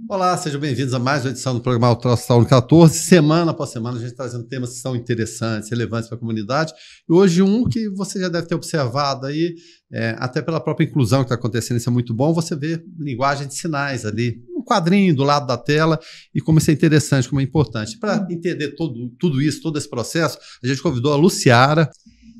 Olá, sejam bem-vindos a mais uma edição do programa Ultrassom 14. Semana após semana, a gente trazendo temas que são interessantes, relevantes para a comunidade. E hoje um que você já deve ter observado aí, até pela própria inclusão que está acontecendo, isso é muito bom, você vê linguagem de sinais ali, um quadrinho do lado da tela, e como isso é interessante, como é importante. Para entender tudo isso, todo esse processo, a gente convidou a Luciara.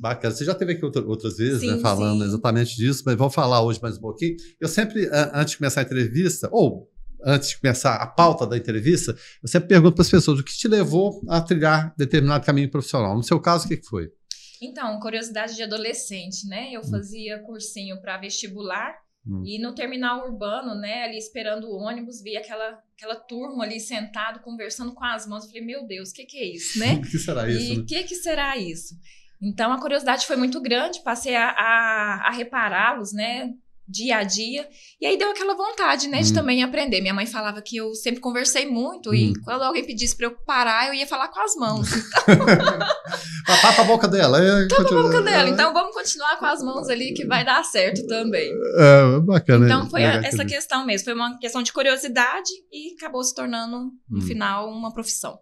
Bacana. Você já esteve aqui outras vezes, sim, né, falando sim. exatamente disso, mas vamos falar hoje mais um pouquinho. Eu sempre, antes de começar a entrevista, ou antes de começar a pauta da entrevista, eu sempre pergunto para as pessoas o que te levou a trilhar determinado caminho profissional. No seu caso, o que foi? Então, curiosidade de adolescente, né? Eu fazia cursinho para vestibular e no terminal urbano, né, ali esperando o ônibus, vi aquela turma ali sentado, conversando com as mãos. Eu falei, meu Deus, o que é isso, né? O que será isso? E o que será isso? Então, a curiosidade foi muito grande, passei a repará-los, né? Dia a dia, e aí deu aquela vontade, né, de também aprender. Minha mãe falava que eu sempre conversei muito, e quando alguém pedisse pra eu parar, eu ia falar com as mãos. Tapa a boca dela. Tapa a boca dela, então vamos continuar com as mãos ali, que vai dar certo também. Bacana. Então foi essa questão mesmo, foi uma questão de curiosidade e acabou se tornando, no final, uma profissão.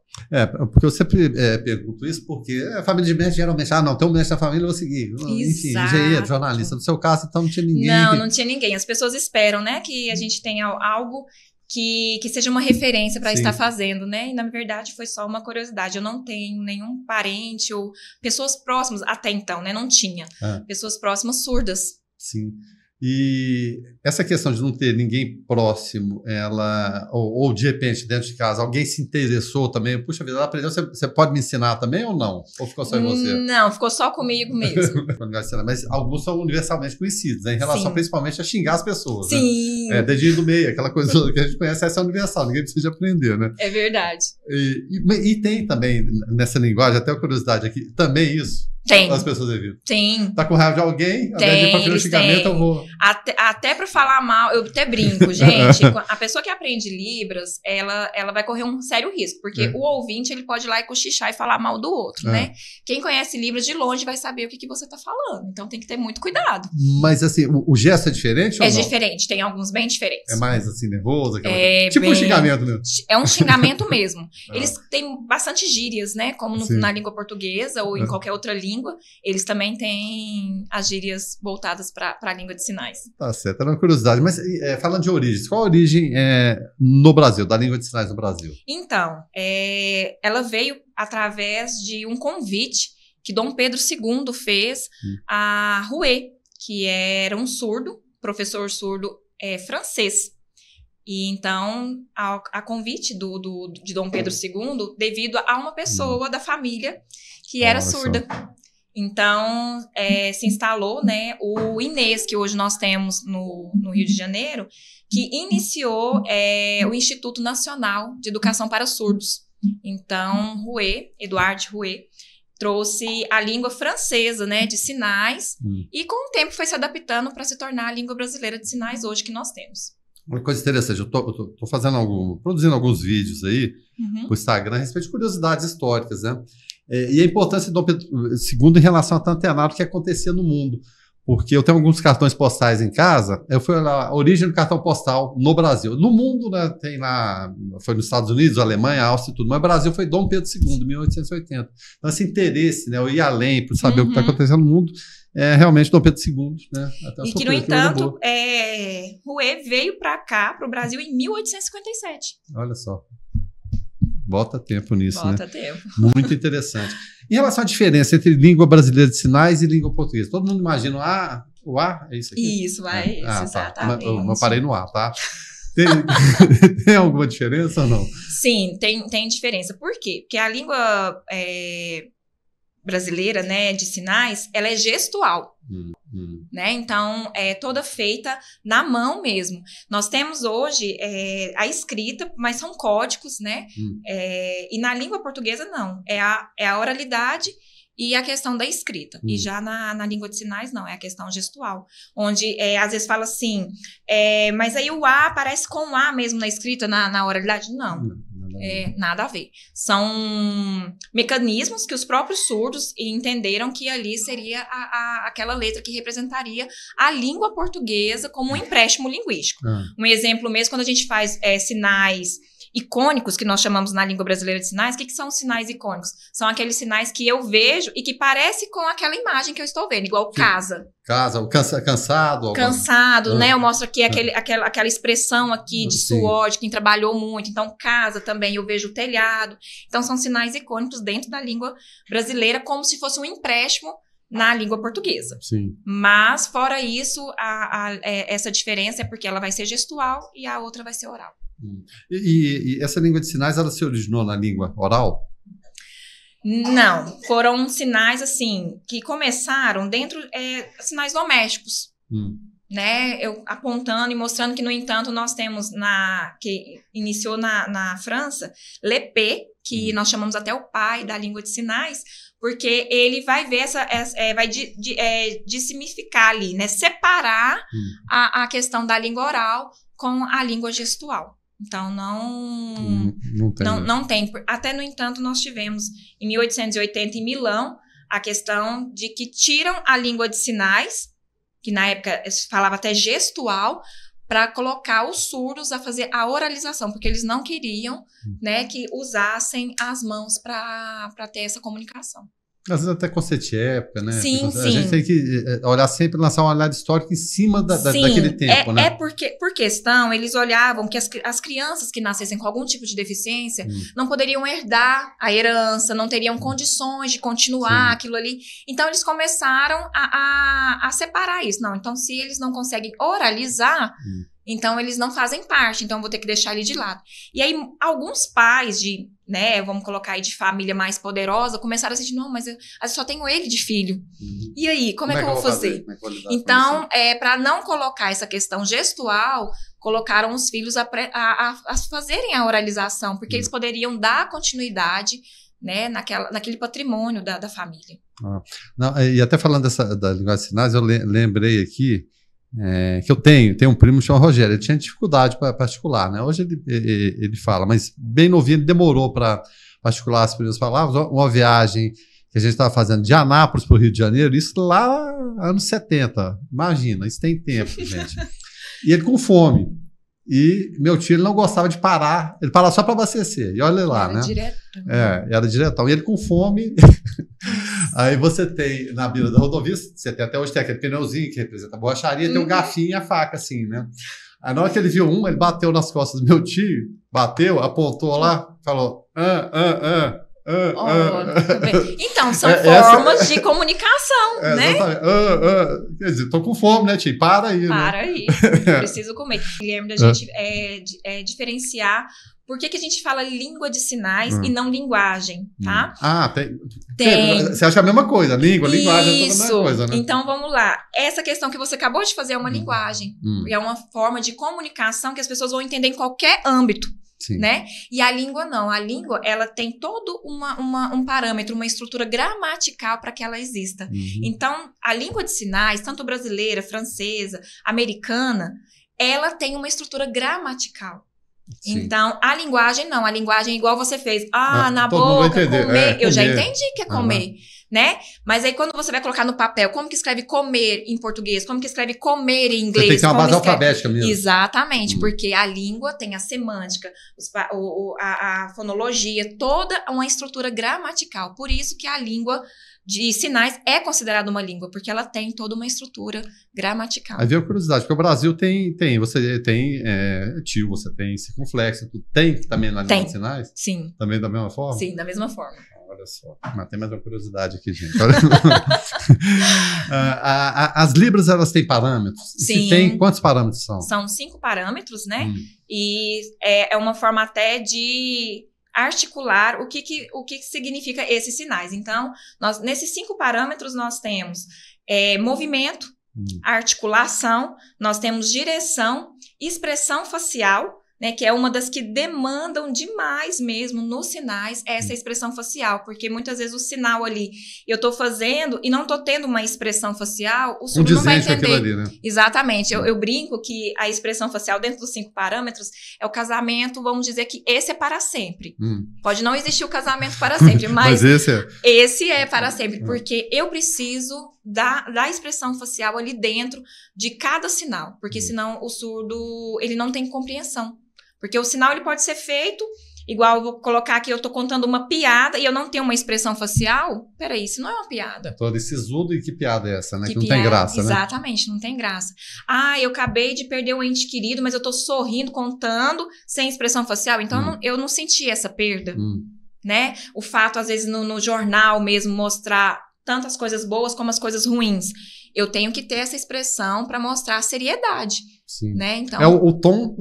Porque eu sempre pergunto isso, porque a família de mestre geralmente, não, tem um mestre na família, eu vou seguir. Enfim, engenheiro, jornalista. No seu caso, então, não tinha ninguém. Não tinha ninguém. As pessoas esperam, né, que a gente tenha algo que seja uma referência para estar fazendo, né? E, na verdade, foi só uma curiosidade. Eu não tenho nenhum parente ou pessoas próximas, até então, né? Não tinha. Pessoas próximas surdas. Sim. E essa questão de não ter ninguém próximo, ou de repente, dentro de casa, alguém se interessou também, puxa vida, ela aprendeu, você pode me ensinar também ou não? Ou ficou só em você? Não, ficou só comigo mesmo. Mas alguns são universalmente conhecidos, né, em relação principalmente a xingar as pessoas. Sim. Né? Dedinho do meio, aquela coisa que a gente conhece, essa é universal, ninguém precisa aprender, né? É verdade. E tem também, nessa linguagem, até a curiosidade aqui, também isso. Tem. As pessoas evitam. Tem. Tá com raiva de alguém? Ao invés de ir pra fazer xingamento, eu vou. Até pra falar mal, eu até brinco, gente. A pessoa que aprende Libras, ela vai correr um sério risco. Porque o ouvinte, ele pode ir lá e cochichar e falar mal do outro, né? Quem conhece Libras de longe vai saber o que você tá falando. Então tem que ter muito cuidado. Mas assim, o gesto é diferente ou não? É diferente, tem alguns bem diferentes. É mais assim, nervoso? Tipo um xingamento mesmo. É um xingamento mesmo. Eles têm bastante gírias, né? Como na língua portuguesa ou em qualquer outra língua. Eles também têm as gírias voltadas para a língua de sinais. Tá certo, era uma curiosidade. Mas falando de origens, qual a origem no Brasil, da língua de sinais no Brasil? Então, ela veio através de um convite que Dom Pedro II fez a Rouet, que era um surdo, professor surdo francês. E então, a convite de Dom Pedro II, devido a uma pessoa da família que era surda. Então, se instalou, né, o Inês, que hoje nós temos no Rio de Janeiro, que iniciou o Instituto Nacional de Educação para Surdos. Então, Rouet, Edouard Rouet, trouxe a língua francesa, né, de sinais, e com o tempo foi se adaptando para se tornar a língua brasileira de sinais hoje que nós temos. Uma coisa interessante, eu tô produzindo alguns vídeos aí pro Instagram a respeito de curiosidades históricas, né? E a importância de Dom Pedro II em relação a tanto antenado que acontecia no mundo. Porque eu tenho alguns cartões postais em casa, eu fui lá, a origem do cartão postal no Brasil. No mundo, né, tem lá, foi nos Estados Unidos, Alemanha, Áustria e tudo, mas o Brasil foi Dom Pedro II, 1880. Então, esse interesse, né, eu ir além para saber o que está acontecendo no mundo, é realmente Dom Pedro II. Né, e que, no entanto, Rouet veio para cá, para o Brasil, em 1857. Olha só. Bota tempo nisso, Bota né? tempo. Muito interessante. Em relação à diferença entre língua brasileira de sinais e língua portuguesa, todo mundo imagina o A é isso aqui? Isso, exatamente. Tá. Eu parei no A, tá? Tem alguma diferença ou não? Sim, tem diferença. Por quê? Porque a língua brasileira, né, de sinais, ela é gestual. Né? Então, é toda feita na mão mesmo. Nós temos hoje a escrita, mas são códigos, né? E na língua portuguesa, não. É a oralidade e a questão da escrita. E já na língua de sinais, não. É a questão gestual. Onde, às vezes, fala assim, mas aí o A aparece com o A mesmo na escrita, na oralidade? Não. Nada a ver. São mecanismos que os próprios surdos entenderam que ali seria aquela letra que representaria a língua portuguesa como um empréstimo linguístico. Um exemplo mesmo, quando a gente faz sinais icônicos, que nós chamamos na língua brasileira de sinais. O que são os sinais icônicos? São aqueles sinais que eu vejo e que parece com aquela imagem que eu estou vendo, igual casa. Casa, cansado. Cansado, né? Eu mostro aqui aquela expressão aqui de suor, de quem trabalhou muito. Então, casa também, eu vejo o telhado. Então, são sinais icônicos dentro da língua brasileira, como se fosse um empréstimo na língua portuguesa. Sim. Mas, fora isso, essa diferença é porque ela vai ser gestual e a outra vai ser oral. E essa língua de sinais, ela se originou na língua oral? Não, foram sinais assim que começaram dentro sinais domésticos, né? Eu apontando e mostrando que, no entanto, nós temos que iniciou na França, Lepé, que nós chamamos até o pai da língua de sinais, porque ele vai ver vai dissimificar ali, né? Separar a questão da língua oral com a língua gestual. Então, não tem. Até, no entanto, nós tivemos, em 1880, em Milão, a questão de que tiram a língua de sinais, que na época falava até gestual, para colocar os surdos a fazer a oralização, porque eles não queriam, né, que usassem as mãos para ter essa comunicação. Às vezes até conceito de época, né? Sim. A gente tem que olhar sempre, lançar uma olhada histórica em cima daquele tempo, né? Por questão, eles olhavam que as crianças que nascessem com algum tipo de deficiência não poderiam herdar a herança, não teriam condições de continuar aquilo ali. Então, eles começaram a separar isso. Não, então, se eles não conseguem oralizar, então eles não fazem parte, então eu vou ter que deixar ele de lado. E aí, alguns pais né, vamos colocar aí de família mais poderosa, começaram a sentir, não, mas eu só tenho ele de filho. E aí, como é que eu vou fazer? Então, para não colocar essa questão gestual, colocaram os filhos a fazerem a oralização, porque eles poderiam dar continuidade, né, naquele patrimônio da família. Não, e até falando da linguagem de sinais, eu lembrei aqui que eu tenho um primo chamado Rogério. Ele tinha dificuldade para articular, né? Hoje ele fala, mas bem novinho, ele demorou para articular as primeiras palavras. Uma viagem que a gente estava fazendo de Anápolis para o Rio de Janeiro, isso lá anos 70, imagina, isso tem tempo, gente. E ele com fome. E meu tio, ele não gostava de parar, ele parava só para abastecer. E olha lá, né? Era diretão. E ele com fome. Aí você tem, na beira da rodovia, você tem até hoje tem aquele pneuzinho que representa a borracharia, tem um garfinho e a faca, assim, né? Aí na hora que ele viu ele bateu nas costas do meu tio, apontou lá, falou, Então, são formas de comunicação, né? Quer dizer, tô com fome, né, tio? Para aí, aí, preciso comer. Guilherme, da gente diferenciar por que a gente fala língua de sinais e não linguagem, tá? Tem. Você acha a mesma coisa, linguagem é toda a mesma coisa, né? Então, vamos lá. Essa questão que você acabou de fazer é uma linguagem. É uma forma de comunicação que as pessoas vão entender em qualquer âmbito. Né? E a língua não. A língua, ela tem todo um parâmetro, uma estrutura gramatical para que ela exista. Então, a língua de sinais, tanto brasileira, francesa, americana, ela tem uma estrutura gramatical. Então, a linguagem não. A linguagem é igual você fez. Na boca, comer. Eu já entendi que é comer. Né? Mas aí, quando você vai colocar no papel, como que escreve comer em português? Como que escreve comer em inglês? Você tem que ter uma base alfabética mesmo. Exatamente, porque a língua tem a semântica, a fonologia, toda uma estrutura gramatical. Por isso que a língua de sinais é considerada uma língua, porque ela tem toda uma estrutura gramatical. Aí veio a curiosidade, porque o Brasil você tem tio, você tem circunflexo, tu tem também na língua de sinais? Sim. Também da mesma forma? Sim, da mesma forma. Olha só, mas tem mais uma curiosidade aqui, gente. As libras, elas têm parâmetros? Sim. Se tem, quantos parâmetros são? São 5 parâmetros, né? E é uma forma até de articular o que significa esses sinais. Então, nesses 5 parâmetros, nós temos movimento, articulação, nós temos direção, expressão facial, né, que é uma das que demandam demais mesmo nos sinais essa expressão facial, porque muitas vezes o sinal ali eu tô fazendo e não tô tendo uma expressão facial, o surdo não vai entender. Ali, né? Exatamente. Eu brinco que a expressão facial dentro dos 5 parâmetros é o casamento, vamos dizer que esse é para sempre. Pode não existir o casamento para sempre, mas esse é para sempre, porque eu preciso da expressão facial ali dentro de cada sinal, porque senão o surdo, ele não tem compreensão. Porque o sinal ele pode ser feito, igual eu vou colocar aqui, eu tô contando uma piada e eu não tenho uma expressão facial. Peraí, isso não é uma piada. Todo esse sisudo e que piada é essa, né? Que não tem graça, exatamente, não tem graça. Eu acabei de perder um ente querido, mas eu tô sorrindo, contando, sem expressão facial. Então eu não senti essa perda, né? O fato, às vezes, no jornal mesmo, mostrar tanto as coisas boas como as coisas ruins. Eu tenho que ter essa expressão para mostrar a seriedade. Sim. Né? Então, o tom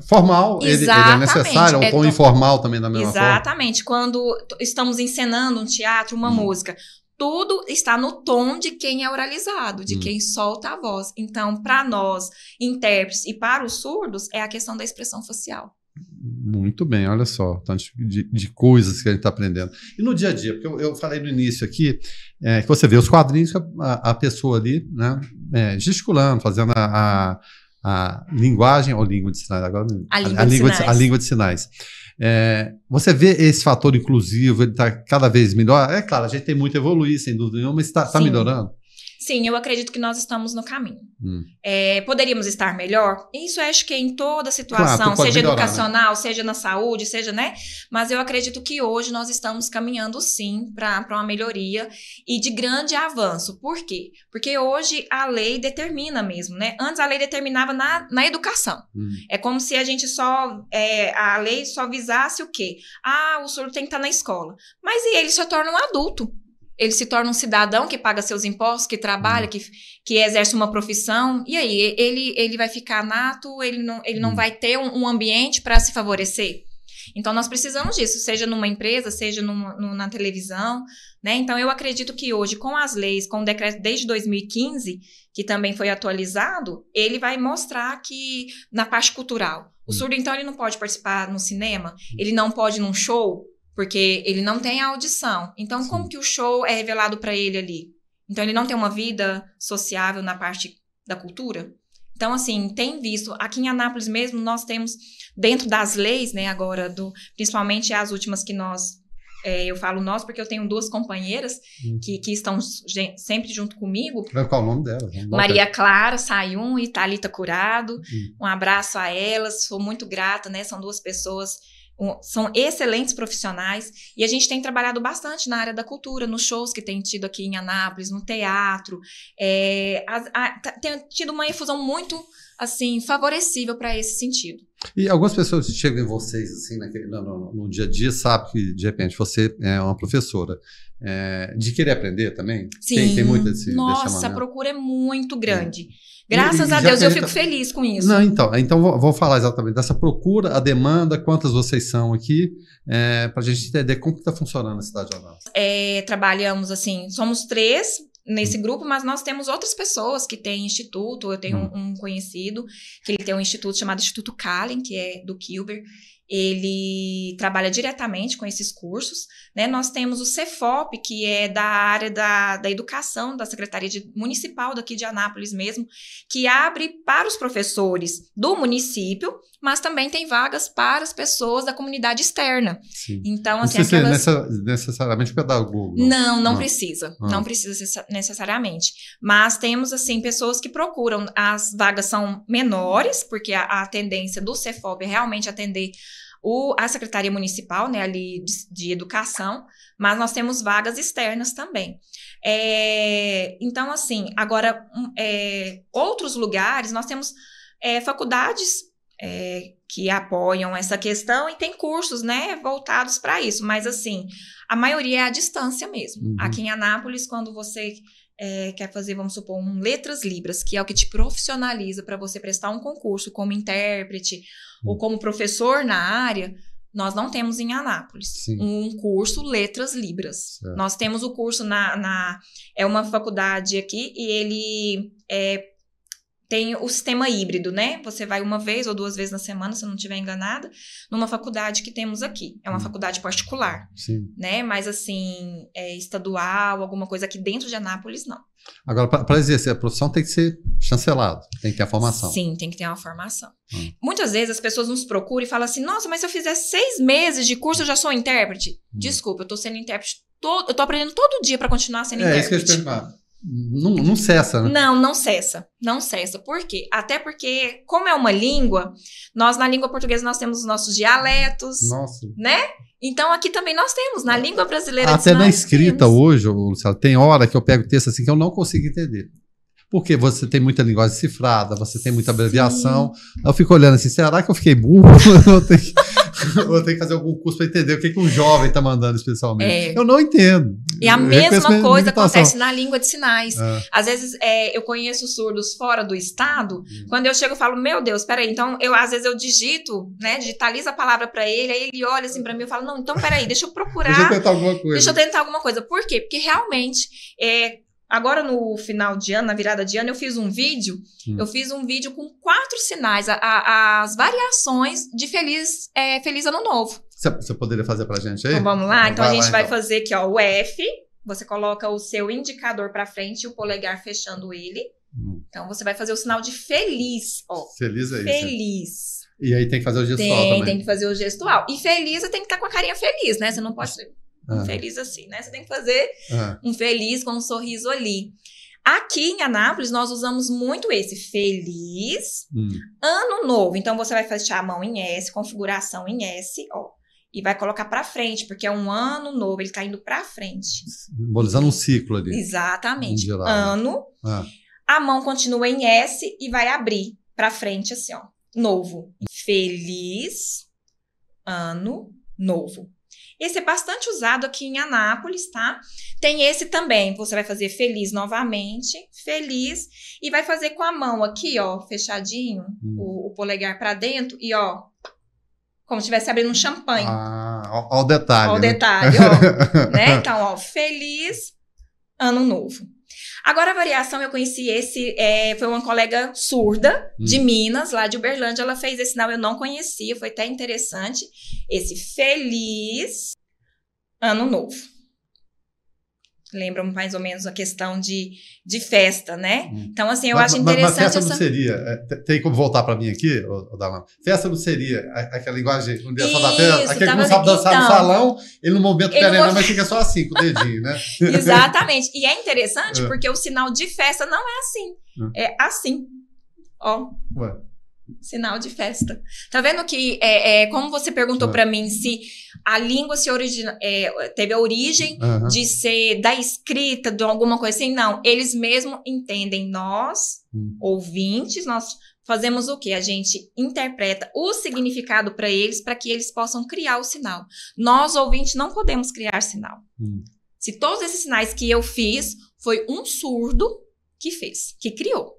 formal, ele é necessário, o tom informal também da mesma forma. Exatamente. Quando estamos encenando um teatro, uma música, tudo está no tom de quem é oralizado, de quem solta a voz. Então, para nós, intérpretes, e para os surdos, é a questão da expressão facial. Muito bem, olha só, tanto de coisas que a gente está aprendendo. E no dia a dia, porque eu falei no início aqui, que você vê os quadrinhos, a pessoa ali, né, gesticulando, fazendo a linguagem, ou língua de sinais, agora a língua de sinais. Você vê esse fator inclusivo, ele está cada vez melhor? É claro, a gente tem muito a evoluir, sem dúvida nenhuma, mas está melhorando? Sim, eu acredito que nós estamos no caminho. Poderíamos estar melhor? Isso acho que é em toda situação, seja melhorar, educacional, né? Seja na saúde, seja, né? Mas eu acredito que hoje nós estamos caminhando sim para uma melhoria e de grande avanço. Por quê? Porque hoje a lei determina mesmo, né? Antes a lei determinava na educação. É como se a gente a lei só visasse o quê? O surdo tem que estar na escola. Mas e ele se torna um adulto? Ele se torna um cidadão que paga seus impostos, que trabalha, que exerce uma profissão. E aí, ele vai ficar nato, ele não vai ter um ambiente para se favorecer. Então, nós precisamos disso, seja numa empresa, seja na televisão, né? Então, eu acredito que hoje, com as leis, com o decreto desde 2015, que também foi atualizado, ele vai mostrar que, na parte cultural, o surdo, então, ele não pode participar no cinema, ele não pode ir num show, porque ele não tem a audição. Então, como que o show é revelado para ele ali? Então, ele não tem uma vida sociável na parte da cultura? Então, assim, tem visto. Aqui em Anápolis mesmo, nós temos, dentro das leis, né, agora, principalmente as últimas que nós... eu falo nós porque eu tenho 2 companheiras que estão sempre junto comigo. Qual é o nome delas? Maria Clara Sayum e Thalita Curado. Um abraço a elas, sou muito grata, né? São 2 pessoas... São excelentes profissionais e a gente tem trabalhado bastante na área da cultura, nos shows que tem tido aqui em Anápolis, no teatro. Tem tido uma efusão muito, assim, favorecível para esse sentido. E algumas pessoas que chegam em vocês, assim, no dia a dia, sabem que, de repente, você é uma professora. De querer aprender também? Sim. Tem muito desse Nossa, a procura é muito grande. Graças a Deus, eu fico feliz com isso. Não, então vou falar exatamente dessa procura, a demanda, quantas vocês são aqui, para a gente entender como que está funcionando a cidade de Anápolis. Trabalhamos assim, somos 3 nesse grupo, mas nós temos outras pessoas que têm instituto. Eu tenho um conhecido, que ele tem um instituto chamado Instituto Kallen, que é do Kilber. Ele trabalha diretamente com esses cursos, né? Nós temos o Cefop, que é da área da educação, da Secretaria Municipal daqui de Anápolis mesmo, que abre para os professores do município, mas também tem vagas para as pessoas da comunidade externa. Sim. Então, assim, não precisa necessariamente pedagogo. Não precisa. Não precisa necessariamente. Mas temos, assim, pessoas que procuram. As vagas são menores, porque a tendência do Cefop é realmente atender a Secretaria Municipal, né, ali de Educação, mas nós temos vagas externas também. Então, assim, agora, outros lugares, nós temos faculdades que apoiam essa questão e tem cursos, né, voltados para isso, mas, assim, a maioria é à distância mesmo. Aqui em Anápolis, quando você quer fazer, vamos supor, Letras Libras, que é o que te profissionaliza para você prestar um concurso como intérprete ou como professor na área, nós não temos em Anápolis um curso Letras Libras. Certo. Nós temos o curso é uma faculdade aqui e ele tem o sistema híbrido, né? Você vai 1 vez ou 2 vezes na semana, se eu não estiver enganada, numa faculdade que temos aqui. É uma faculdade particular, né? Mas, assim, estadual, alguma coisa aqui dentro de Anápolis, não. Agora, para exercer a profissão, tem que ser chancelado, tem que ter a formação. Sim, tem que ter uma formação. Muitas vezes as pessoas nos procuram e falam assim, nossa, mas se eu fizer 6 meses de curso, eu já sou intérprete. Desculpa, eu tô sendo intérprete, eu tô aprendendo todo dia para continuar sendo intérprete. É isso que eu ia te perguntar. Não cessa, né? Não cessa. Não cessa. Por quê? Até porque, como é uma língua, nós na língua portuguesa nós temos os nossos dialetos, né? Então aqui também nós temos, na língua brasileira. Até na escrita hoje, Luciano, tem hora que eu pego texto assim que eu não consigo entender. Porque você tem muita linguagem cifrada, você tem muita abreviação. Eu fico olhando assim, será que eu fiquei burro? Eu tenho que fazer algum curso para entender o que um jovem está mandando especialmente. Eu não entendo. E a mesma coisa acontece na língua de sinais. Às vezes eu conheço surdos fora do estado, quando eu chego eu falo, meu Deus, peraí, então às vezes eu digito, né, digitalizo a palavra para ele, aí ele olha assim para mim e fala, não, então peraí, deixa eu procurar. Deixa eu tentar alguma coisa. Deixa eu tentar alguma coisa. Por quê? Porque realmente agora, no final de ano, na virada de ano, eu fiz um vídeo. Eu fiz um vídeo com 4 sinais, as variações de Feliz Ano Novo. Você poderia fazer pra gente aí? Então, vamos lá? Então, a gente vai fazer aqui, ó, o F. Você coloca o seu indicador pra frente e o polegar fechando ele. Então, você vai fazer o sinal de feliz, ó. Feliz é isso. Feliz. E aí tem que fazer o gestual também. Tem que fazer o gestual. E feliz, você tem que estar com a carinha feliz, né? Você não pode ser feliz assim, né? Você tem que fazer um feliz com um sorriso ali. Aqui em Anápolis, nós usamos muito esse feliz ano novo. Então, você vai fechar a mão em S, configuração em S, ó. E vai colocar pra frente, porque é um ano novo, ele tá indo pra frente. Simbolizando um ciclo ali. Exatamente. Geral, ano. A mão continua em S e vai abrir pra frente assim, ó. Novo. Feliz ano novo. Esse é bastante usado aqui em Anápolis, tá? Tem esse também, você vai fazer feliz novamente, feliz, e vai fazer com a mão aqui, ó, fechadinho, o polegar pra dentro, e ó, como se estivesse abrindo um champanhe. Ó o detalhe. Ó o detalhe, ó. Né? Então, ó, feliz ano novo. Agora, a variação, eu conheci esse, foi uma colega surda de Minas, lá de Uberlândia, ela fez esse sinal, eu não conhecia, foi até interessante. Esse feliz ano novo. Lembra mais ou menos a questão de festa, né? Então, assim, eu acho interessante. Mas festa não seria, tem como voltar para mim aqui, Dalama? Festa não seria aquela linguagem, no dia só da festa, aquele que não sabe dançar no salão, ele no momento perena, mas fica só assim, com o dedinho, né? Exatamente. E é interessante porque o sinal de festa não é assim. É assim. Ó. Ué. Sinal de festa. Tá vendo que, como você perguntou pra mim se a língua teve a origem de ser da escrita, de alguma coisa assim, não. Eles mesmos entendem. Nós, ouvintes, nós fazemos o quê? A gente interpreta o significado para eles, para que eles possam criar o sinal. Nós, ouvintes, não podemos criar sinal. Se todos esses sinais que eu fiz, foi um surdo que fez, que criou.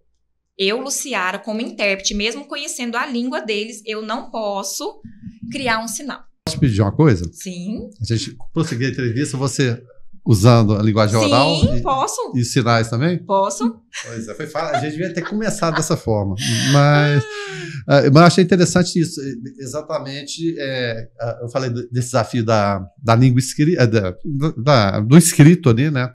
Eu, Luciara, como intérprete, mesmo conhecendo a língua deles, eu não posso criar um sinal. Posso pedir uma coisa? Sim. A gente prosseguir a entrevista, você usando a linguagem oral? Sim, posso. E sinais também? Posso. Pois é, foi fácil. A gente devia ter começado dessa forma. Mas eu achei interessante isso. Exatamente, eu falei desse desafio da língua escrita, do escrito ali, né?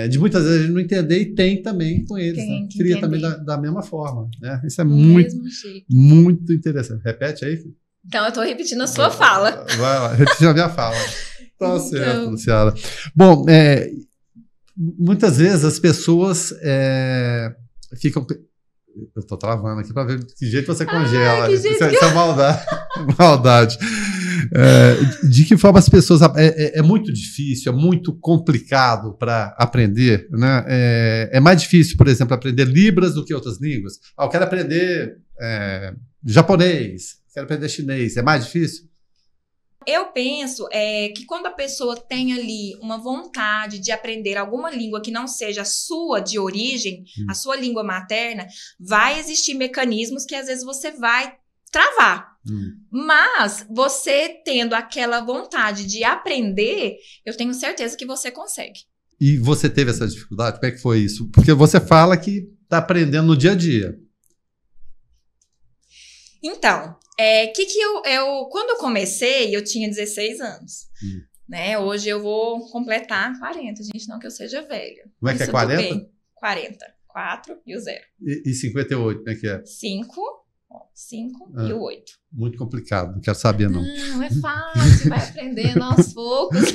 De muitas vezes a gente não entender, e tem também com eles, né? Cria também da mesma forma, né? Isso é muito interessante. Repete aí. Então, eu estou repetindo a sua fala. Vai lá, repetindo a minha fala. Tá certo, Luciana. Bom, muitas vezes as pessoas ficam... Eu estou travando aqui para ver de que jeito você congela. Isso é maldade. De que forma as pessoas... É muito difícil, é muito complicado para aprender, né? É mais difícil, por exemplo, aprender Libras do que outras línguas. Eu quero aprender japonês, quero aprender chinês. É mais difícil? Eu penso que quando a pessoa tem ali uma vontade de aprender alguma língua que não seja a sua de origem, a sua língua materna, vai existir mecanismos que às vezes você vai travar. Mas você tendo aquela vontade de aprender, eu tenho certeza que você consegue. E você teve essa dificuldade? Como é que foi isso? Porque você fala que está aprendendo no dia a dia. Então, quando eu comecei, eu tinha 16 anos. Né? Hoje eu vou completar 40, gente, não que eu seja velha. Como é que é 40? Bem. 40. 4 e o 0. E 58, como é que é? 5 e o 8. Muito complicado, não quero saber não. Não, é fácil, vai aprendendo aos poucos.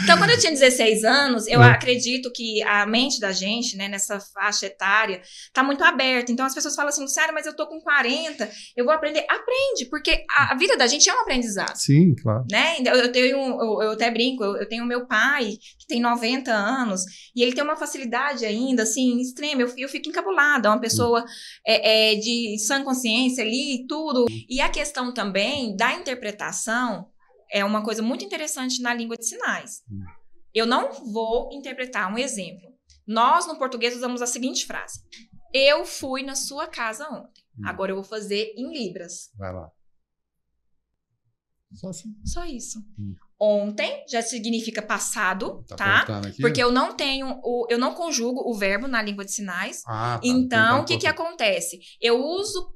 Então, quando eu tinha 16 anos, eu acredito que a mente da gente, né, nessa faixa etária, tá muito aberta. Então, as pessoas falam assim, Luciana, mas eu tô com 40, eu vou aprender. Aprende, porque a vida da gente é um aprendizado. Sim, claro. Né? Eu até brinco, eu tenho meu pai, que tem 90 anos, e ele tem uma facilidade ainda, assim, extrema. Eu fico encabulada, é uma pessoa de sã consciência ali e tudo. E a questão também da interpretação é uma coisa muito interessante na língua de sinais. Eu não vou interpretar um exemplo. Nós, no português, usamos a seguinte frase. Eu fui na sua casa ontem. Agora eu vou fazer em libras. Vai lá. Só assim. Só isso. Ontem já significa passado, tá? Porque eu não conjugo o verbo na língua de sinais. Tá. Então, o que acontece? Eu uso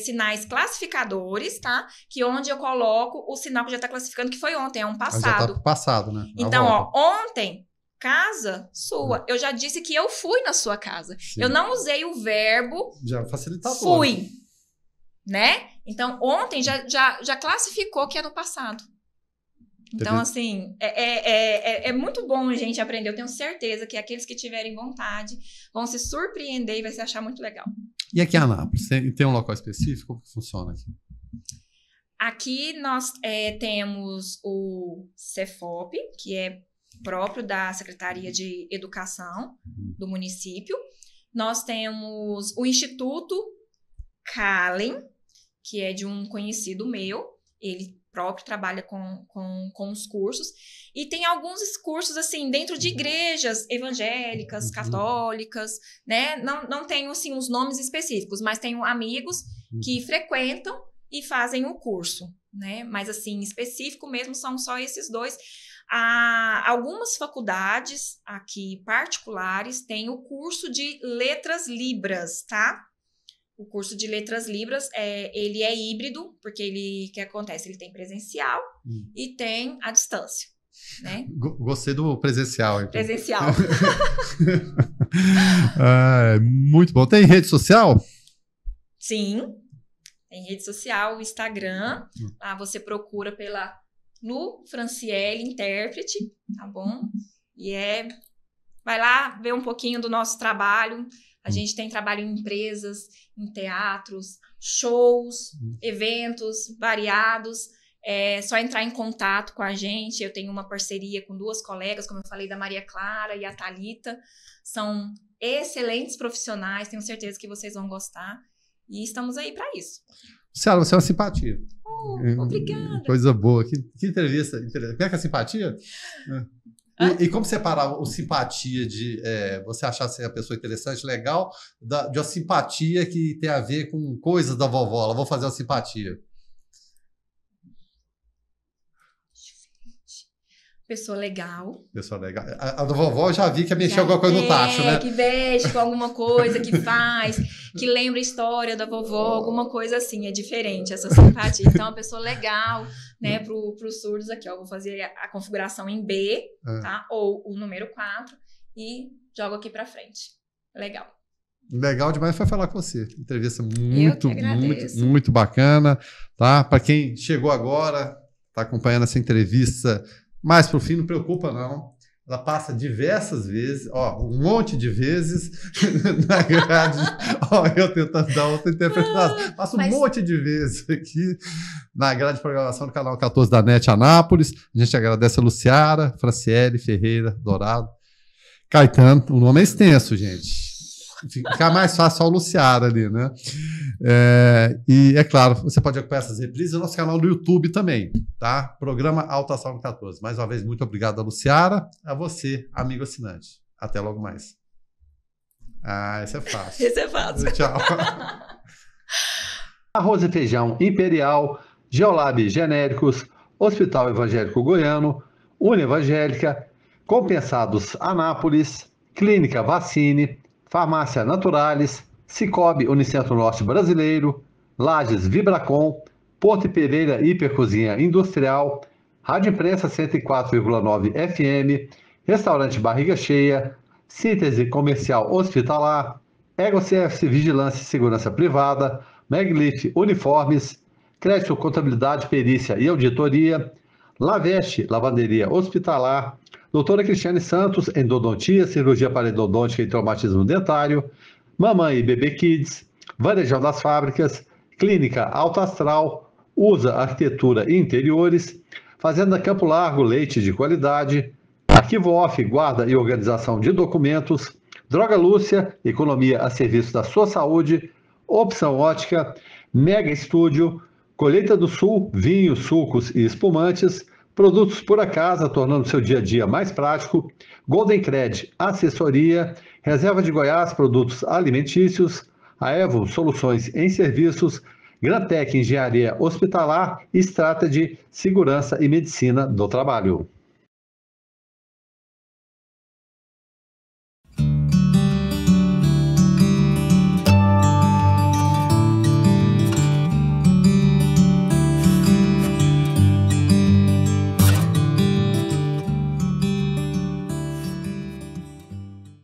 sinais classificadores, tá? Que onde eu coloco o sinal que já tá classificando, que foi ontem, é um passado. Já tá passado, né? Então, ontem, casa sua. Eu já disse que eu fui na sua casa. Sim. Eu não usei o verbo já facilitador. Fui, né? Então, ontem já classificou que é no passado. Então, assim, é muito bom a gente aprender. Eu tenho certeza que aqueles que tiverem vontade vão se surpreender e vai se achar muito legal. E aqui em Anápolis, tem um local específico? Como que funciona aqui? Aqui nós temos o Cefop, que é próprio da Secretaria de Educação do município. Nós temos o Instituto Kallen, que é de um conhecido meu. Ele próprio trabalha com os cursos. E tem alguns cursos, assim, dentro de igrejas evangélicas, católicas, né? Não tenho, assim, os nomes específicos, mas tenho amigos que frequentam e fazem o curso, né? Mas, assim, específico mesmo são só esses dois. Algumas faculdades aqui particulares têm o curso de Letras Libras, tá? O curso de Letras Libras, ele é híbrido, porque o que acontece? Ele tem presencial e tem à distância, né? Gostei do presencial. Então. Presencial. Muito bom. Tem rede social? Sim, tem rede social, o Instagram. Lá você procura pela Lu Franciele Intérprete, tá bom? E vai lá ver um pouquinho do nosso trabalho. A gente tem trabalho em empresas, em teatros, shows, eventos variados. É só entrar em contato com a gente. Eu tenho uma parceria com 2 colegas, como eu falei, da Maria Clara e a Thalita. São excelentes profissionais, tenho certeza que vocês vão gostar. E estamos aí para isso. Luciana, você é uma simpatia. Obrigada. Coisa boa. Que entrevista. Como é que é a simpatia? E como separar o simpatia de você achar ser a pessoa interessante, legal, de uma simpatia que tem a ver com coisas da vovó? Ela vou fazer uma simpatia. Pessoa legal. Pessoa legal. A da vovó eu já vi que mexeu alguma coisa no tacho, né? Que mexe com alguma coisa, que faz, que lembra a história da vovó, alguma coisa assim. É diferente essa simpatia. Então, uma pessoa legal, né? Para os surdos aqui, ó. Vou fazer a configuração em B, tá? Ou o número 4 e jogo aqui para frente. Legal. Legal demais foi falar com você. Entrevista muito bacana, tá? Para quem chegou agora, tá acompanhando essa entrevista mais pro fim, não preocupa não. Ela passa diversas vezes, um monte de vezes na grade. Eu tentando dar outra interpretação. Passa um monte de vezes aqui na grade de programação do canal 14 da NET Anápolis. A gente agradece a Luciara, Franciele, Ferreira, Dourado, Caetano. O nome é extenso, gente. Fica mais fácil só o Luciara ali, né? E é claro, você pode acompanhar essas reprises no nosso canal do YouTube também, tá? Programa Alta Astral 14. Mais uma vez, muito obrigado a Luciara, a você, amigo assinante. Até logo mais. Esse é fácil. Esse é fácil. Tchau. Arroz e Feijão Imperial, Geolab Genéricos, Hospital Evangélico Goiano, Uni Evangélica, Compensados Anápolis, Clínica Vacine, Farmácia Naturalis, Cicobi Unicentro Norte Brasileiro, Lages Vibracom, Porto Pereira Hipercozinha Industrial, Rádio Imprensa 104,9 FM, Restaurante Barriga Cheia, Síntese Comercial Hospitalar, EgoCFC Vigilância e Segurança Privada, Meglif Uniformes, Crédito Contabilidade, Perícia e Auditoria, Laveste Lavanderia Hospitalar, Doutora Cristiane Santos, Endodontia, Cirurgia Parodontística e Traumatismo Dentário, Mamãe e Bebê Kids, Varejão das Fábricas, Clínica Alto Astral, USA Arquitetura e Interiores, Fazenda Campo Largo, leite de qualidade, Arquivo Off, guarda e organização de documentos, Droga Lúcia, economia a serviço da sua saúde, Opção Ótica, Mega Estúdio, Colheita do Sul, vinhos, sucos e espumantes, produtos por casa, tornando seu dia a dia mais prático, Golden Cred, assessoria, Reserva de Goiás, produtos alimentícios, a Evo, soluções em serviços, Grantec, engenharia hospitalar e Strategy, segurança e medicina do trabalho.